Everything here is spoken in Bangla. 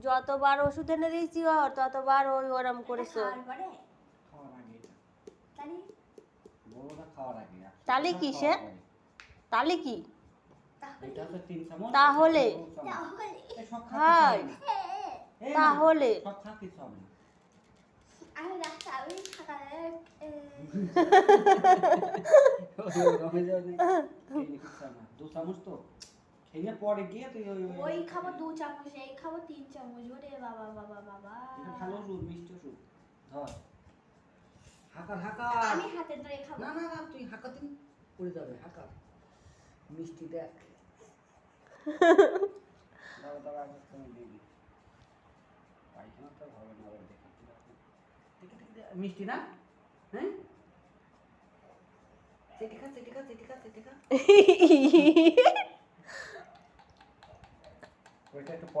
যতবার ওষুধ এনে দিয়েছি ওর ততবার ওই ওরম করেছো। তালি কি সে? তালি কি? তাহলে হাই তাহলে পরে গিয়ে তুই ওই খাবো 2 চামচ, এই খাবো 3 চামচ। ওরে বাবা বাবা বাবা, এটা ভালো ওষুধ, মিষ্টি ওষুধ। ধর হাঁকা হাঁকা। আমি হাতে ধরে খাবো। না না না, তুই হাঁকাতে পড়ে যাবে। হাঁকা মিষ্টি দেখ। দাও দাও, আগে তুমি দিবি। পায়খানা তো হবে না, আবার দেখি দেখি দেখি মিষ্টি না? হ্যাঁ, সেটিকা সেটিকা সেটিকা সেটিকা। ওইটা একটু